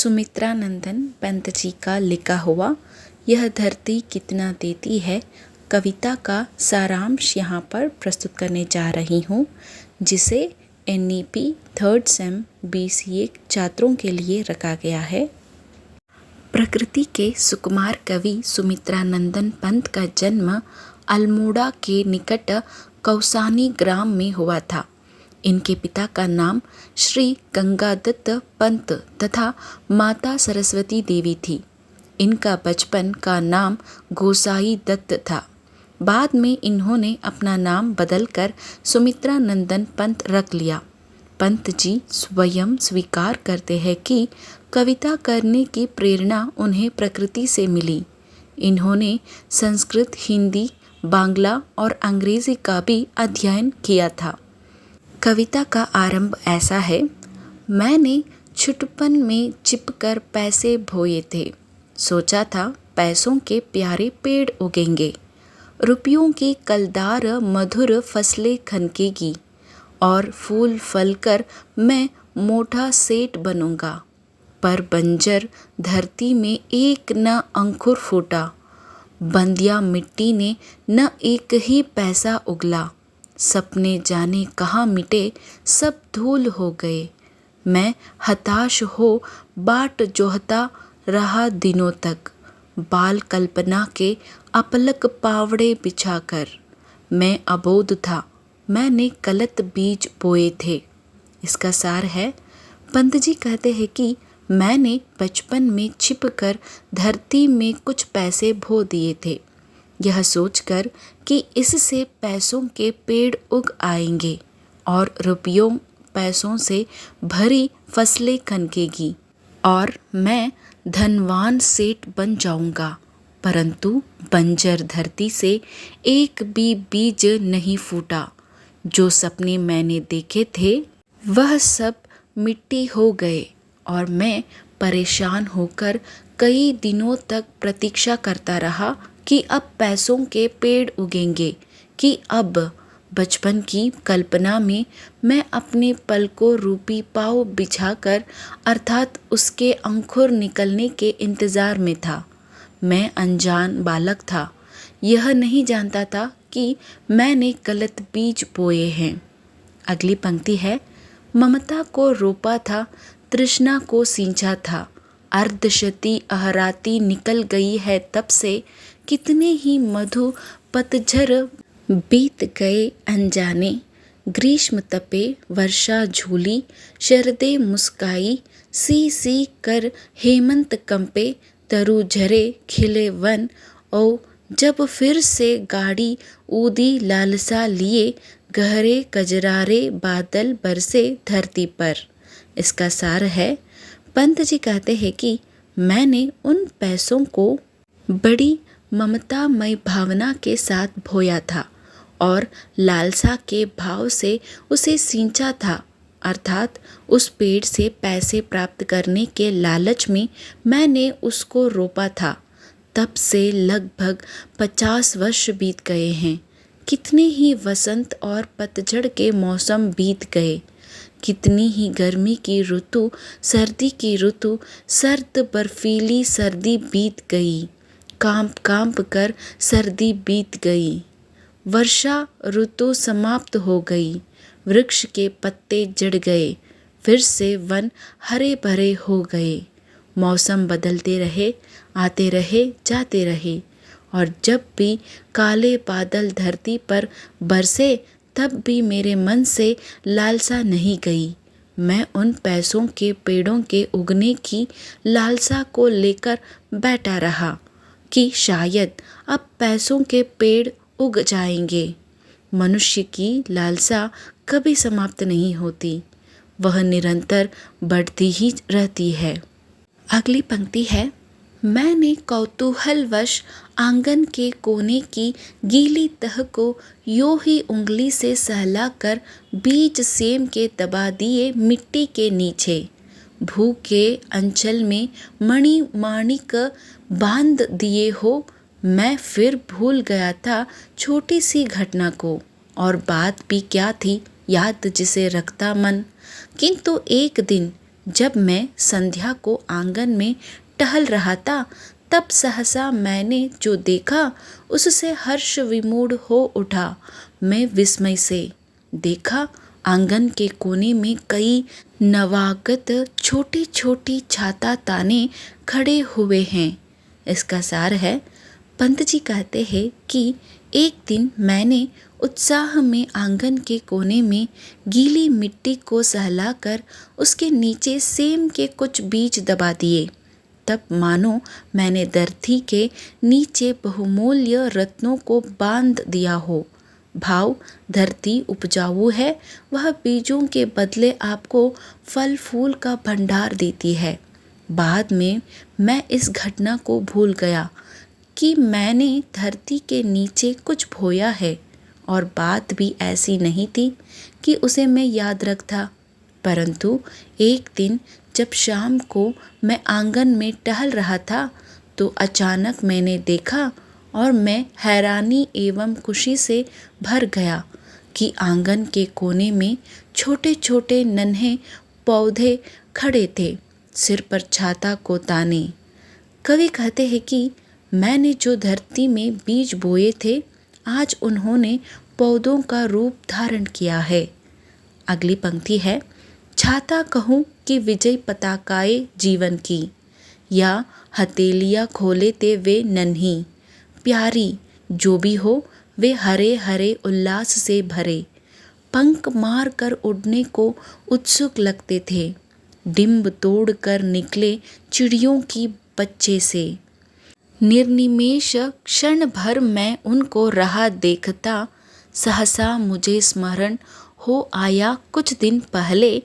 सुमित्रानंदन पंत जी का लिखा हुआ यह धरती कितना देती है कविता का सारांश यहाँ पर प्रस्तुत करने जा रही हूँ, जिसे NEP 3rd सेम BCA छात्रों के लिए रखा गया है। प्रकृति के सुकुमार कवि सुमित्रानंदन पंत का जन्म अल्मोड़ा के निकट कौसानी ग्राम में हुआ था। इनके पिता का नाम श्री गंगादत्त पंत तथा माता सरस्वती देवी थी। इनका बचपन का नाम गोसाई दत्त था। बाद में इन्होंने अपना नाम बदलकर सुमित्रानंदन पंत रख लिया। पंत जी स्वयं स्वीकार करते हैं कि कविता करने की प्रेरणा उन्हें प्रकृति से मिली। इन्होंने संस्कृत, हिंदी, बांग्ला और अंग्रेजी का भी अध्ययन किया था। कविता का आरंभ ऐसा है। मैंने छुटपन में छिपकर पैसे बोए थे, सोचा था पैसों के प्यारे पेड़ उगेंगे, रुपयों की कलदार मधुर फसलें खनकेगी और फूल फल कर मैं मोटा सेठ बनूंगा। पर बंजर धरती में एक न अंकुर फूटा, बंदिया मिट्टी ने न एक ही पैसा उगला। सपने जाने कहाँ मिटे, सब धूल हो गए। मैं हताश हो बाट जोहता रहा दिनों तक, बाल कल्पना के अपलक पावड़े बिछाकर। मैं अबोध था, मैंने गलत बीज बोए थे। इसका सार है, पंत जी कहते हैं कि मैंने बचपन में छिपकर धरती में कुछ पैसे बो दिए थे, यह सोचकर कि इससे पैसों के पेड़ उग आएंगे और रुपयों पैसों से भरी फसलें खनकेगी और मैं धनवान सेठ बन जाऊंगा। परंतु बंजर धरती से एक भी बीज नहीं फूटा। जो सपने मैंने देखे थे वह सब मिट्टी हो गए और मैं परेशान होकर कई दिनों तक प्रतीक्षा करता रहा कि अब पैसों के पेड़ उगेंगे, कि अब बचपन की कल्पना में मैं अपने पलकों रूपी पाँव बिछाकर अर्थात उसके अंकुर निकलने के इंतज़ार में था। मैं अनजान बालक था, यह नहीं जानता था कि मैंने गलत बीज बोए हैं। अगली पंक्ति है। ममता को रोपा था, तृष्णा को सींचा था, अर्धशती अहराती निकल गई है तब से, कितने ही मधु पतझर बीत गए अनजाने। ग्रीष्म तपे, वर्षा झूली, शरदे मुस्काई, सी कर हेमंत कंपे, तरु झरे खिले वन। ओ जब फिर से गाड़ी ऊदी लालसा लिए, गहरे कजरारे बादल बरसे धरती पर। इसका सार है, पंत जी कहते हैं कि मैंने उन पैसों को बड़ी ममतामय भावना के साथ बोया था और लालसा के भाव से उसे सींचा था, अर्थात उस पेड़ से पैसे प्राप्त करने के लालच में मैंने उसको रोपा था। तब से लगभग 50 वर्ष बीत गए हैं। कितने ही वसंत और पतझड़ के मौसम बीत गए, कितनी ही गर्मी की ऋतु, सर्दी की ऋतु, सर्द बर्फीली सर्दी बीत गई, कांप कांप कर सर्दी बीत गई। वर्षा ऋतु समाप्त हो गई, वृक्ष के पत्ते झड़ गए, फिर से वन हरे भरे हो गए। मौसम बदलते रहे, आते रहे, जाते रहे, और जब भी काले बादल धरती पर बरसे तब भी मेरे मन से लालसा नहीं गई। मैं उन पैसों के पेड़ों के उगने की लालसा को लेकर बैठा रहा कि शायद अब पैसों के पेड़ उग जाएंगे। मनुष्य की लालसा कभी समाप्त नहीं होती, वह निरंतर बढ़ती ही रहती है। अगली पंक्ति है। मैंने कौतूहलवश आंगन के कोने की गीली तह को यूं ही उंगली से सहलाकर बीज सेम के दबा दिए मिट्टी के नीचे। भू के अंचल में मणि माणिक बांध दिए हो। मैं फिर भूल गया था छोटी सी घटना को, और बात भी क्या थी याद जिसे रखता मन। किंतु एक दिन जब मैं संध्या को आंगन में टहल रहा था, तब सहसा मैंने जो देखा उससे हर्ष विमूढ़ हो उठा। मैं विस्मय से देखा, आंगन के कोने में कई नवागत छोटी छोटी छाता ताने खड़े हुए हैं। इसका सार है, पंत जी कहते हैं कि एक दिन मैंने उत्साह में आंगन के कोने में गीली मिट्टी को सहलाकर उसके नीचे सेम के कुछ बीज दबा दिए। तब मानो मैंने धरती के नीचे बहुमूल्य रत्नों को बांध दिया हो। भाव, धरती उपजाऊ है, वह बीजों के बदले आपको फल फूल का भंडार देती है। बाद में मैं इस घटना को भूल गया कि मैंने धरती के नीचे कुछ बोया है, और बात भी ऐसी नहीं थी कि उसे मैं याद रखता। परंतु एक दिन जब शाम को मैं आंगन में टहल रहा था, तो अचानक मैंने देखा और मैं हैरानी एवं खुशी से भर गया कि आंगन के कोने में छोटे छोटे नन्हे पौधे खड़े थे, सिर पर छाता को ताने। कवि कहते हैं कि मैंने जो धरती में बीज बोए थे, आज उन्होंने पौधों का रूप धारण किया है। अगली पंक्ति है, छाता कहूँ कि विजय पताकाए जीवन की, या हथेलियाँ खोले ते वे नन्ही प्यारी, जो भी हो वे हरे हरे उल्लास से भरे, पंख मार कर उड़ने को उत्सुक लगते थे, डिंब तोड़ कर निकले चिड़ियों की बच्चे से। निर्निमेष क्षण भर मैं उनको रहा देखता, सहसा मुझे स्मरण हो आया कुछ दिन पहले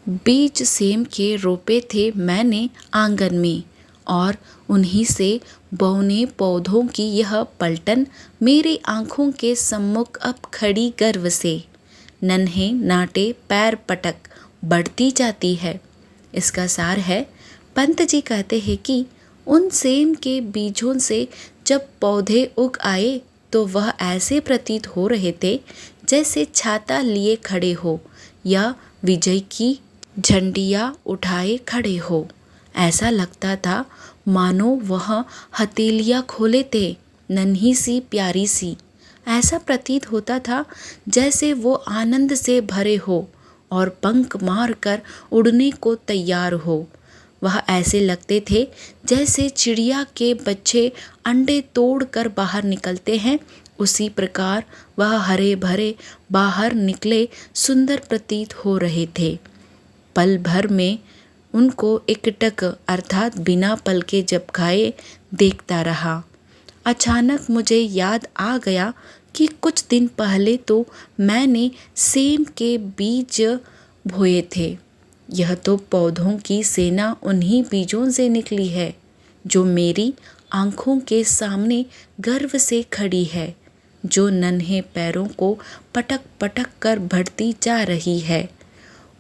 बीज सेम के रोपे थे मैंने आंगन में, और उन्हीं से बौने पौधों की यह पलटन मेरी आंखों के सम्मुख अब खड़ी गर्व से नन्हे नाटे पैर पटक बढ़ती जाती है। इसका सार है, पंत जी कहते हैं कि उन सेम के बीजों से जब पौधे उग आए तो वह ऐसे प्रतीत हो रहे थे जैसे छाता लिए खड़े हो या विजय की झंडियाँ उठाए खड़े हो। ऐसा लगता था मानो वह हथेलियाँ खोले थे, नन्ही सी प्यारी सी। ऐसा प्रतीत होता था जैसे वो आनंद से भरे हो और पंख मार कर उड़ने को तैयार हो। वह ऐसे लगते थे जैसे चिड़िया के बच्चे अंडे तोड़कर बाहर निकलते हैं, उसी प्रकार वह हरे भरे बाहर निकले सुंदर प्रतीत हो रहे थे। पल भर में उनको एकटक अर्थात बिना पल के झपकाए देखता रहा। अचानक मुझे याद आ गया कि कुछ दिन पहले तो मैंने सेम के बीज बोए थे। यह तो पौधों की सेना उन्हीं बीजों से निकली है जो मेरी आंखों के सामने गर्व से खड़ी है, जो नन्हे पैरों को पटक पटक कर बढ़ती जा रही है।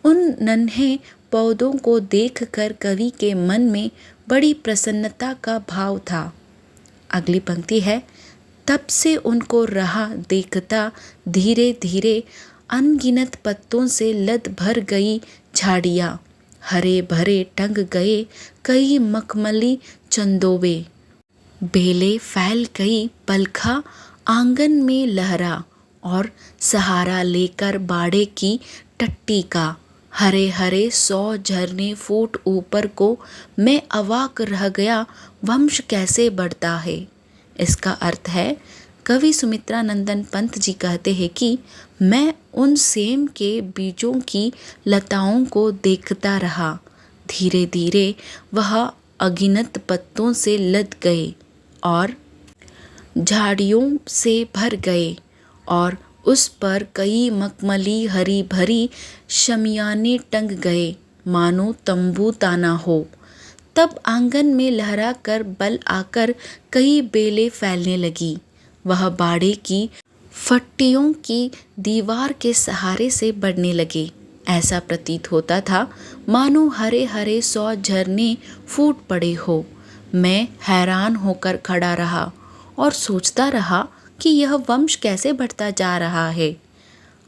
उन नन्हे पौधों को देखकर कवि के मन में बड़ी प्रसन्नता का भाव था। अगली पंक्ति है, तब से उनको रहा देखता, धीरे धीरे अनगिनत पत्तों से लद भर गई झाड़ियाँ, हरे भरे टंग गए कई मखमली चंदोबे, बेले फैल गई पलखा आंगन में लहरा, और सहारा लेकर बाड़े की टट्टी का हरे हरे 100 झरने फूट ऊपर को मैं अवाक रह गया, वंश कैसे बढ़ता है। इसका अर्थ है, कवि सुमित्रानंदन पंत जी कहते हैं कि मैं उन सेम के बीजों की लताओं को देखता रहा, धीरे धीरे वह अगिनत पत्तों से लद गए और झाड़ियों से भर गए, और उस पर कई मखमली हरी भरी शमियाने टंग गए, मानो तंबू ताना हो। तब आंगन में लहरा कर बल आकर कई बेलें फैलने लगी। वह बाड़े की फट्टियों की दीवार के सहारे से बढ़ने लगे। ऐसा प्रतीत होता था मानो हरे हरे 100 झरने फूट पड़े हो। मैं हैरान होकर खड़ा रहा और सोचता रहा कि यह वंश कैसे बढ़ता जा रहा है।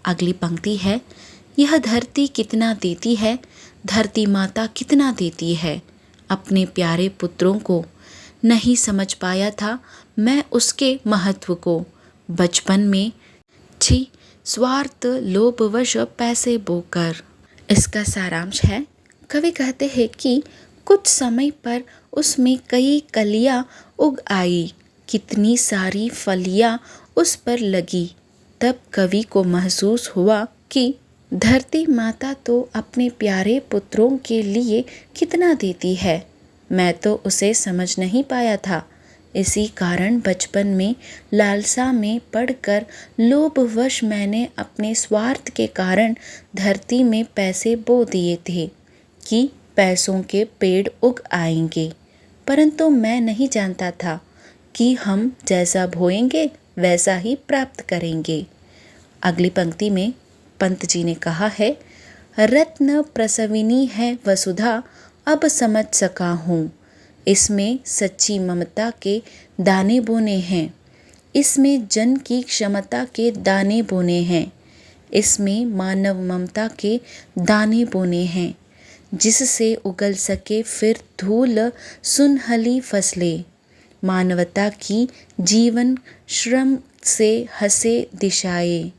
अगली पंक्ति है, यह धरती कितना देती है, धरती माता कितना देती है अपने प्यारे पुत्रों को। नहीं समझ पाया था मैं उसके महत्व को बचपन में। छी, स्वार्थ लोभवश पैसे बोकर। इसका सारांश है, कवि कहते हैं कि कुछ समय पर उसमें कई कलियां उग आई, कितनी सारी फलियां उस पर लगी। तब कवि को महसूस हुआ कि धरती माता तो अपने प्यारे पुत्रों के लिए कितना देती है, मैं तो उसे समझ नहीं पाया था। इसी कारण बचपन में लालसा में पड़कर लोभवश मैंने अपने स्वार्थ के कारण धरती में पैसे बो दिए थे कि पैसों के पेड़ उग आएंगे, परंतु मैं नहीं जानता था कि हम जैसा बोएंगे वैसा ही प्राप्त करेंगे। अगली पंक्ति में पंत जी ने कहा है, रत्न प्रसविनी है वसुधा, अब समझ सका हूँ। इसमें सच्ची ममता के दाने बोने हैं, इसमें जन की क्षमता के दाने बोने हैं, इसमें मानव ममता के दाने बोने हैं, जिससे उगल सके फिर धूल सुनहली फसलें। मानवता की जीवन श्रम से हंसे दिशाएं,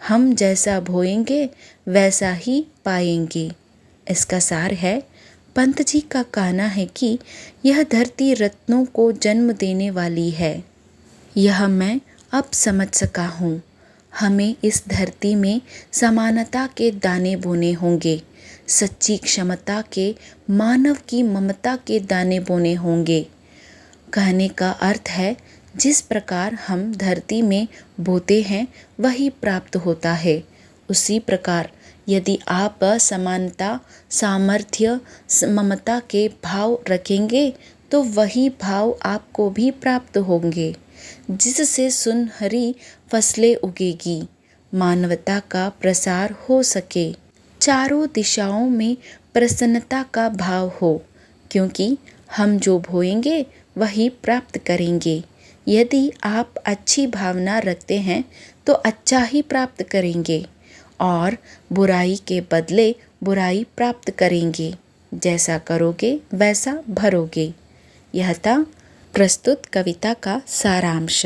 हम जैसा बोएंगे वैसा ही पाएंगे। इसका सार है, पंत जी का कहना है कि यह धरती रत्नों को जन्म देने वाली है। यह मैं अब समझ सका हूँ। हमें इस धरती में समानता के दाने बोने होंगे, सच्ची क्षमता के, मानव की ममता के दाने बोने होंगे। कहने का अर्थ है, जिस प्रकार हम धरती में बोते हैं वही प्राप्त होता है। उसी प्रकार यदि आप समानता, सामर्थ्य, ममता के भाव रखेंगे तो वही भाव आपको भी प्राप्त होंगे, जिससे सुनहरी फसलें उगेगी, मानवता का प्रसार हो सके, चारों दिशाओं में प्रसन्नता का भाव हो, क्योंकि हम जो बोएंगे वही प्राप्त करेंगे। यदि आप अच्छी भावना रखते हैं तो अच्छा ही प्राप्त करेंगे और बुराई के बदले बुराई प्राप्त करेंगे। जैसा करोगे वैसा भरोगे। यह था प्रस्तुत कविता का सारांश।